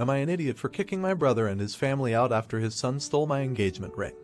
Am I an idiot for kicking my brother and his family out after his son stole my engagement ring?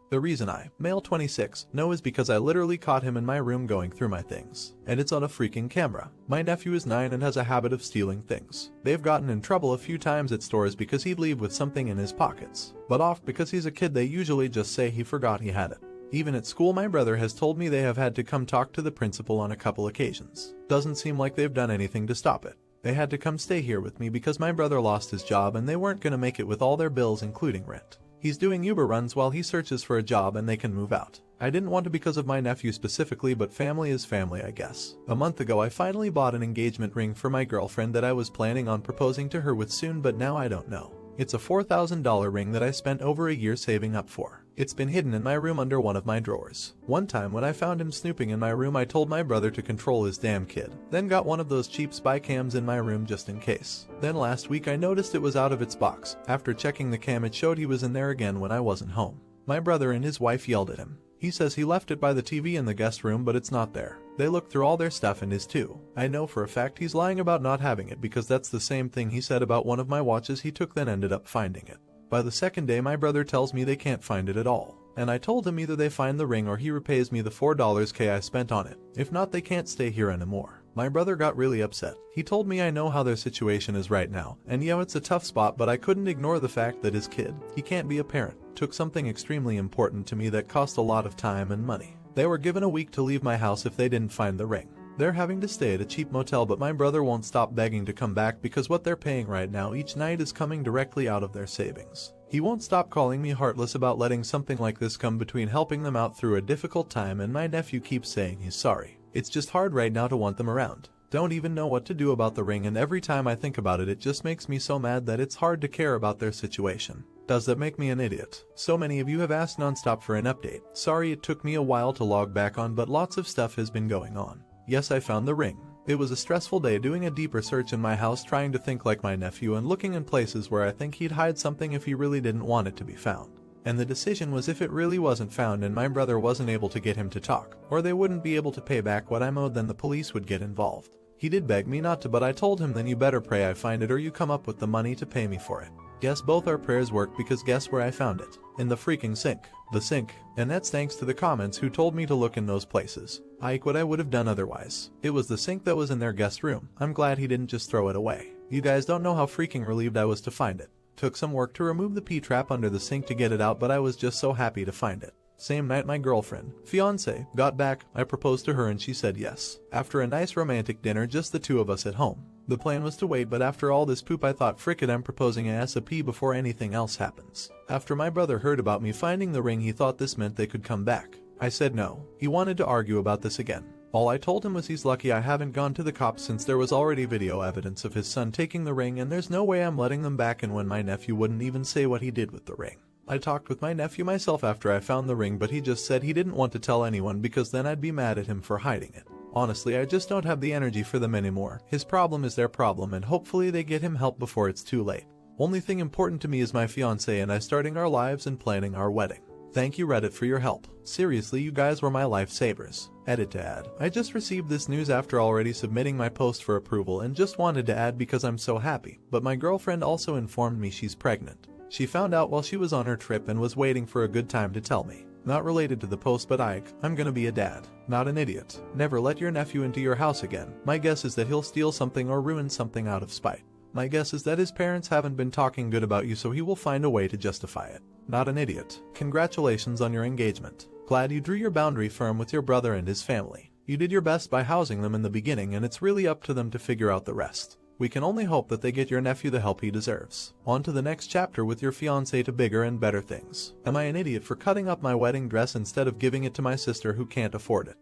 The reason I, male 26, know is because I literally caught him in my room going through my things. And it's on a freaking camera. My nephew is 9 and has a habit of stealing things. They've gotten in trouble a few times at stores because he'd leave with something in his pockets. But off because he's a kid, they usually just say he forgot he had it. Even at school, my brother has told me they have had to come talk to the principal on a couple occasions. Doesn't seem like they've done anything to stop it. They had to come stay here with me because my brother lost his job and they weren't gonna make it with all their bills including rent. He's doing Uber runs while he searches for a job and they can move out. I didn't want to because of my nephew specifically, but family is family, I guess. A month ago I finally bought an engagement ring for my girlfriend that I was planning on proposing to her with soon, but now I don't know. It's a $4,000 ring that I spent over a year saving up for. It's been hidden in my room under one of my drawers. One time when I found him snooping in my room, I told my brother to control his damn kid. Then got one of those cheap spy cams in my room just in case. Then last week I noticed it was out of its box. After checking the cam, it showed he was in there again when I wasn't home. My brother and his wife yelled at him. He says he left it by the TV in the guest room, but it's not there. They looked through all their stuff and his too. I know for a fact he's lying about not having it because that's the same thing he said about one of my watches he took, then ended up finding it. By the second day my brother tells me they can't find it at all. And I told him either they find the ring or he repays me the $4K I spent on it. If not, they can't stay here anymore. My brother got really upset. He told me I know how their situation is right now, and yeah, it's a tough spot, but I couldn't ignore the fact that his kid, he can't be a parent, took something extremely important to me that cost a lot of time and money. They were given a week to leave my house if they didn't find the ring. They're having to stay at a cheap motel, but my brother won't stop begging to come back because what they're paying right now each night is coming directly out of their savings. He won't stop calling me heartless about letting something like this come between helping them out through a difficult time, and my nephew keeps saying he's sorry. It's just hard right now to want them around. Don't even know what to do about the ring, and every time I think about it, it just makes me so mad that it's hard to care about their situation. Does that make me an idiot? So many of you have asked nonstop for an update. Sorry it took me a while to log back on, but lots of stuff has been going on. Yes, I found the ring. It was a stressful day doing a deeper search in my house, trying to think like my nephew and looking in places where I think he'd hide something if he really didn't want it to be found. And the decision was, if it really wasn't found and my brother wasn't able to get him to talk, or they wouldn't be able to pay back what I'm owed, then the police would get involved. He did beg me not to, but I told him, then you better pray I find it or you come up with the money to pay me for it. Guess both our prayers worked, because guess where I found it? In the freaking sink. The sink. And that's thanks to the comments who told me to look in those places. What I would have done otherwise. It was the sink that was in their guest room. I'm glad he didn't just throw it away. You guys don't know how freaking relieved I was to find it. Took some work to remove the P-trap under the sink to get it out, but I was just so happy to find it. Same night my girlfriend, fiance, got back, I proposed to her and she said yes. After a nice romantic dinner, just the two of us at home. The plan was to wait, but after all this poop I thought, frick it, I'm proposing ASAP before anything else happens. After my brother heard about me finding the ring, he thought this meant they could come back. I said no. He wanted to argue about this again. All I told him was he's lucky I haven't gone to the cops, since there was already video evidence of his son taking the ring, and there's no way I'm letting them back. And when my nephew wouldn't even say what he did with the ring. I talked with my nephew myself after I found the ring, but he just said he didn't want to tell anyone because then I'd be mad at him for hiding it. Honestly, I just don't have the energy for them anymore. His problem is their problem, and hopefully they get him help before it's too late. Only thing important to me is my fiance and I starting our lives and planning our wedding. Thank you Reddit for your help. Seriously, you guys were my lifesavers. Edit to add. I just received this news after already submitting my post for approval and just wanted to add because I'm so happy, but my girlfriend also informed me she's pregnant. She found out while she was on her trip and was waiting for a good time to tell me. Not related to the post, but I'm gonna be a dad. Not an idiot. Never let your nephew into your house again. My guess is that he'll steal something or ruin something out of spite. My guess is that his parents haven't been talking good about you, so he will find a way to justify it. Not an idiot. Congratulations on your engagement. Glad you drew your boundary firm with your brother and his family. You did your best by housing them in the beginning, and it's really up to them to figure out the rest. We can only hope that they get your nephew the help he deserves. On to the next chapter with your fiancé to bigger and better things. Am I an idiot for cutting up my wedding dress instead of giving it to my sister who can't afford it?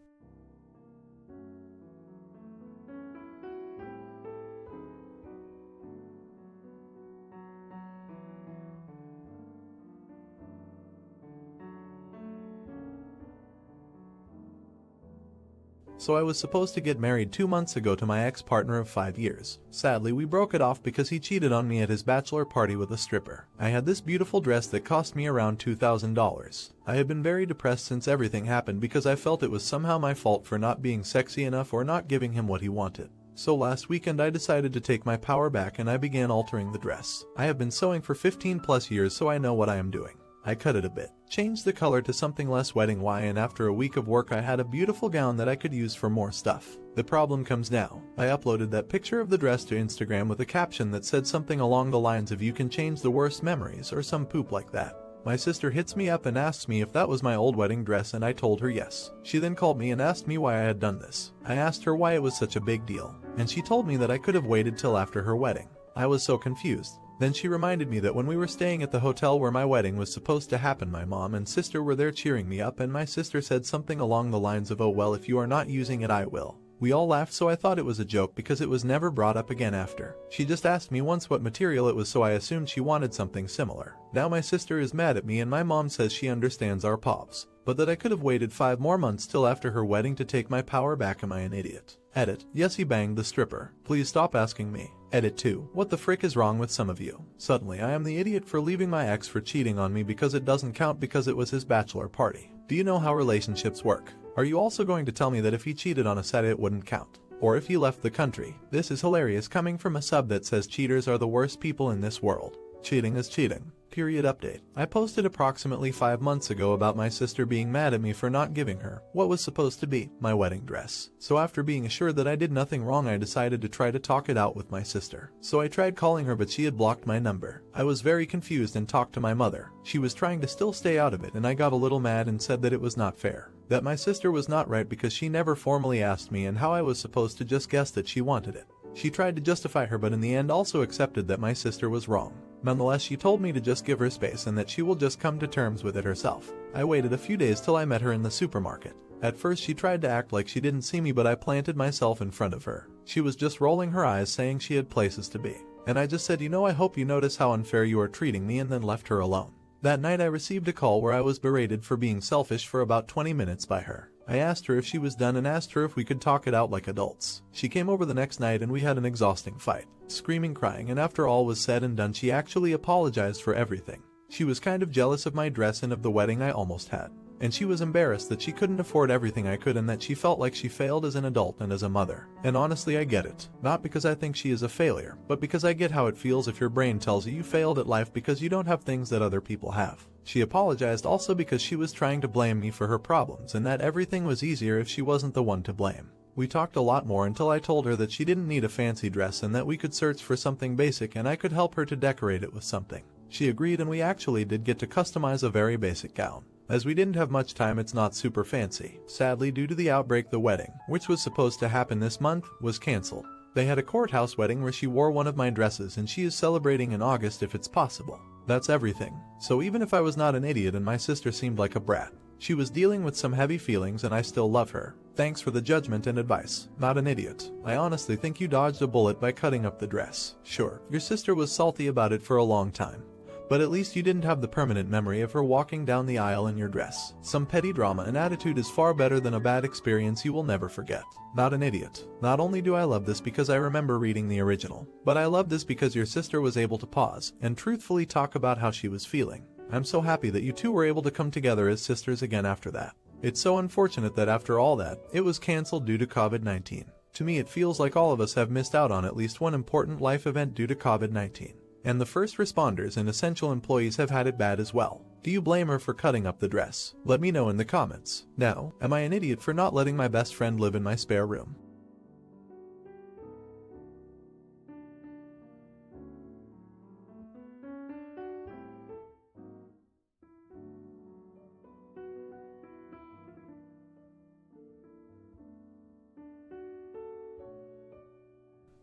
So I was supposed to get married 2 months ago to my ex-partner of 5 years. Sadly, we broke it off because he cheated on me at his bachelor party with a stripper. I had this beautiful dress that cost me around $2,000. I had been very depressed since everything happened because I felt it was somehow my fault for not being sexy enough or not giving him what he wanted. So last weekend I decided to take my power back and I began altering the dress. I have been sewing for 15 plus years, so I know what I am doing. I cut it a bit, changed the color to something less wedding-y, and after a week of work I had a beautiful gown that I could use for more stuff. The problem comes now. I uploaded that picture of the dress to Instagram with a caption that said something along the lines of "you can change the worst memories" or some poop like that. My sister hits me up and asks me if that was my old wedding dress, and I told her yes. She then called me and asked me why I had done this. I asked her why it was such a big deal, and she told me that I could have waited till after her wedding. I was so confused. Then she reminded me that when we were staying at the hotel where my wedding was supposed to happen, my mom and sister were there cheering me up, and my sister said something along the lines of "oh well, if you are not using it I will." We all laughed, so I thought it was a joke because it was never brought up again after. She just asked me once what material it was, so I assumed she wanted something similar. Now my sister is mad at me and my mom says she understands our pops, but that I could have waited 5 more months till after her wedding to take my power back. Am I an idiot? Edit. Yes, he banged the stripper. Please stop asking me. Edit 2. What the frick is wrong with some of you? Suddenly I am the idiot for leaving my ex for cheating on me because it doesn't count because it was his bachelor party. Do you know how relationships work? Are you also going to tell me that if he cheated on a set it wouldn't count? Or if he left the country? This is hilarious coming from a sub that says cheaters are the worst people in this world. Cheating is cheating. Period. Update. I posted approximately 5 months ago about my sister being mad at me for not giving her what was supposed to be my wedding dress. So after being assured that I did nothing wrong, I decided to try to talk it out with my sister. So I tried calling her, but she had blocked my number. I was very confused and talked to my mother. She was trying to still stay out of it, and I got a little mad and said that it was not fair. That my sister was not right because she never formally asked me, and how I was supposed to just guess that she wanted it. She tried to justify her, but in the end also accepted that my sister was wrong. Nonetheless, she told me to just give her space and that she will just come to terms with it herself. I waited a few days till I met her in the supermarket. At first she tried to act like she didn't see me, but I planted myself in front of her. She was just rolling her eyes saying she had places to be. And I just said, "You know, I hope you notice how unfair you are treating me," and then left her alone. That night I received a call where I was berated for being selfish for about 20 minutes by her. I asked her if she was done and asked her if we could talk it out like adults. She came over the next night and we had an exhausting fight, screaming, crying, and after all was said and done she actually apologized for everything. She was kind of jealous of my dress and of the wedding I almost had. And she was embarrassed that she couldn't afford everything I could and that she felt like she failed as an adult and as a mother. And honestly I get it. Not because I think she is a failure, but because I get how it feels if your brain tells you you failed at life because you don't have things that other people have. She apologized also because she was trying to blame me for her problems and that everything was easier if she wasn't the one to blame. We talked a lot more until I told her that she didn't need a fancy dress and that we could search for something basic and I could help her to decorate it with something. She agreed and we actually did get to customize a very basic gown. As we didn't have much time, it's not super fancy. Sadly, due to the outbreak, the wedding, which was supposed to happen this month, was canceled. They had a courthouse wedding where she wore one of my dresses and she is celebrating in August if it's possible. That's everything. So even if I was not an idiot and my sister seemed like a brat, she was dealing with some heavy feelings and I still love her. Thanks for the judgment and advice. Not an idiot. I honestly think you dodged a bullet by cutting up the dress. Sure, your sister was salty about it for a long time, but at least you didn't have the permanent memory of her walking down the aisle in your dress. Some petty drama and attitude is far better than a bad experience you will never forget. Not an idiot. Not only do I love this because I remember reading the original, but I love this because your sister was able to pause and truthfully talk about how she was feeling. I'm so happy that you two were able to come together as sisters again after that. It's so unfortunate that after all that, it was cancelled due to COVID-19. To me it feels like all of us have missed out on at least one important life event due to COVID-19. And the first responders and essential employees have had it bad as well. Do you blame her for cutting up the dress? Let me know in the comments. Now, am I an idiot for not letting my best friend live in my spare room?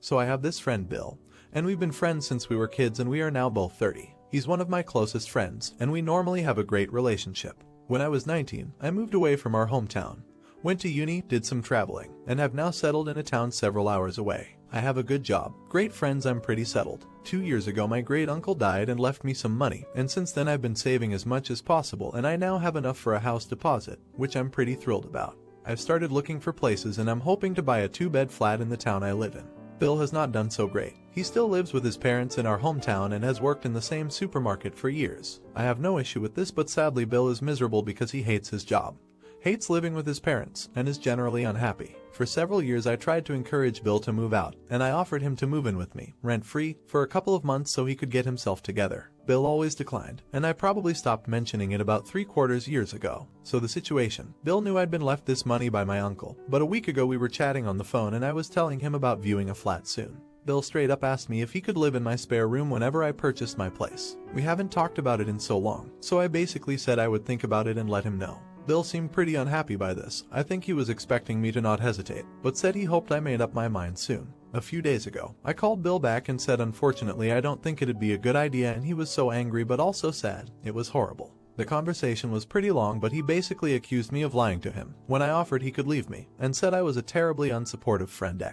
So I have this friend Bill, and we've been friends since we were kids and we are now both 30. He's one of my closest friends, and we normally have a great relationship. When I was 19, I moved away from our hometown, went to uni, did some traveling, and have now settled in a town several hours away. I have a good job, great friends, I'm pretty settled. 2 years ago my great uncle died and left me some money, and since then I've been saving as much as possible and I now have enough for a house deposit, which I'm pretty thrilled about. I've started looking for places and I'm hoping to buy a 2-bed flat in the town I live in. Bill has not done so great. He still lives with his parents in our hometown and has worked in the same supermarket for years. I have no issue with this, but sadly Bill is miserable because he hates his job, hates living with his parents, and is generally unhappy. For several years I tried to encourage Bill to move out, and I offered him to move in with me, rent-free, for a couple of months so he could get himself together. Bill always declined, and I probably stopped mentioning it about 3/4 years ago. So the situation: Bill knew I'd been left this money by my uncle, but a week ago we were chatting on the phone and I was telling him about viewing a flat soon. Bill straight up asked me if he could live in my spare room whenever I purchased my place. We haven't talked about it in so long, so I basically said I would think about it and let him know. Bill seemed pretty unhappy by this. I think he was expecting me to not hesitate, but said he hoped I made up my mind soon. A few days ago, I called Bill back and said unfortunately I don't think it'd be a good idea, and he was so angry but also sad. It was horrible. The conversation was pretty long, but he basically accused me of lying to him when I offered he could leave me, and said I was a terribly unsupportive friend.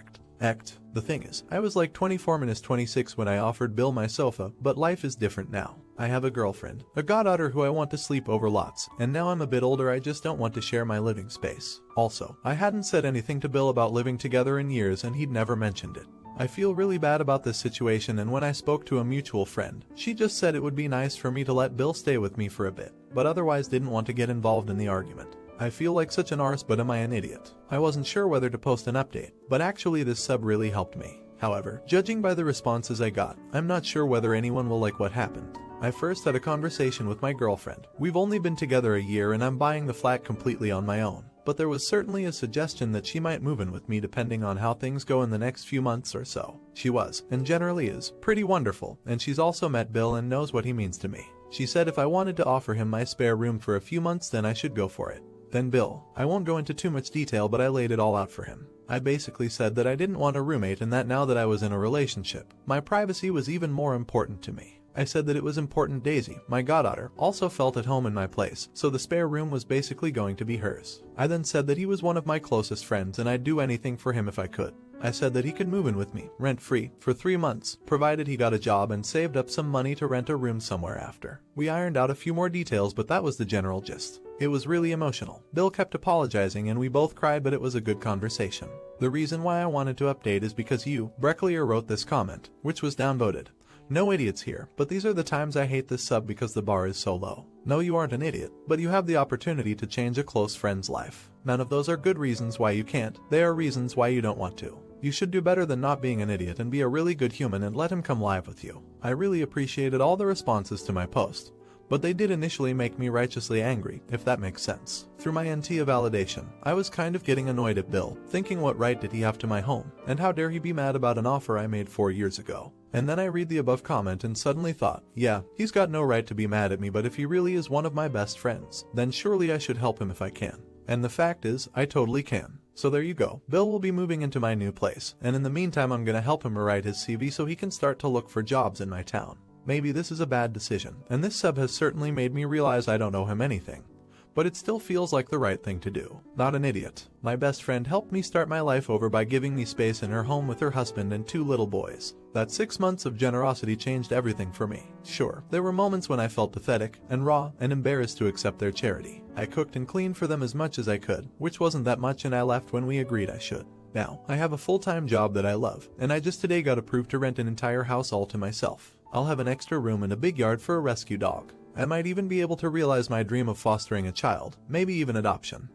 The thing is, I was like 24-26 when I offered Bill my sofa, but life is different now. I have a girlfriend, a goddaughter who I want to sleep over lots, and now I'm a bit older, I just don't want to share my living space. Also, I hadn't said anything to Bill about living together in years and he'd never mentioned it. I feel really bad about this situation, and when I spoke to a mutual friend, she just said it would be nice for me to let Bill stay with me for a bit, but otherwise didn't want to get involved in the argument. I feel like such an arse, but am I an idiot? I wasn't sure whether to post an update, but actually this sub really helped me. However, judging by the responses I got, I'm not sure whether anyone will like what happened. I first had a conversation with my girlfriend. We've only been together a year and I'm buying the flat completely on my own, but there was certainly a suggestion that she might move in with me depending on how things go in the next few months or so. She was, and generally is, pretty wonderful, and she's also met Bill and knows what he means to me. She said if I wanted to offer him my spare room for a few months then I should go for it. Then Bill. I won't go into too much detail, but I laid it all out for him. I basically said that I didn't want a roommate and that now that I was in a relationship, my privacy was even more important to me. I said that it was important Daisy, my goddaughter, also felt at home in my place, so the spare room was basically going to be hers. I then said that he was one of my closest friends and I'd do anything for him if I could. I said that he could move in with me, rent-free, for 3 months, provided he got a job and saved up some money to rent a room somewhere after. We ironed out a few more details, but that was the general gist. It was really emotional. Bill kept apologizing and we both cried, but it was a good conversation. The reason why I wanted to update is because you, Brecklier, wrote this comment, which was downvoted. No idiots here, but these are the times I hate this sub because the bar is so low. No, you aren't an idiot, but you have the opportunity to change a close friend's life. None of those are good reasons why you can't. They are reasons why you don't want to. You should do better than not being an idiot and be a really good human and let him come live with you. I really appreciated all the responses to my post, but they did initially make me righteously angry, if that makes sense. Through my NT validation, I was kind of getting annoyed at Bill, thinking what right did he have to my home, and how dare he be mad about an offer I made 4 years ago. And then I read the above comment and suddenly thought, yeah, he's got no right to be mad at me, but if he really is one of my best friends, then surely I should help him if I can. And the fact is, I totally can. So there you go. Bill will be moving into my new place, and in the meantime I'm gonna help him rewrite his CV so he can start to look for jobs in my town. Maybe this is a bad decision, and this sub has certainly made me realize I don't owe him anything. But it still feels like the right thing to do. Not an idiot. My best friend helped me start my life over by giving me space in her home with her husband and 2 little boys. That 6 months of generosity changed everything for me. Sure, there were moments when I felt pathetic and raw and embarrassed to accept their charity. I cooked and cleaned for them as much as I could, which wasn't that much, and I left when we agreed I should. Now, I have a full-time job that I love, and I just today got approved to rent an entire house all to myself. I'll have an extra room and a big yard for a rescue dog. I might even be able to realize my dream of fostering a child, maybe even adoption.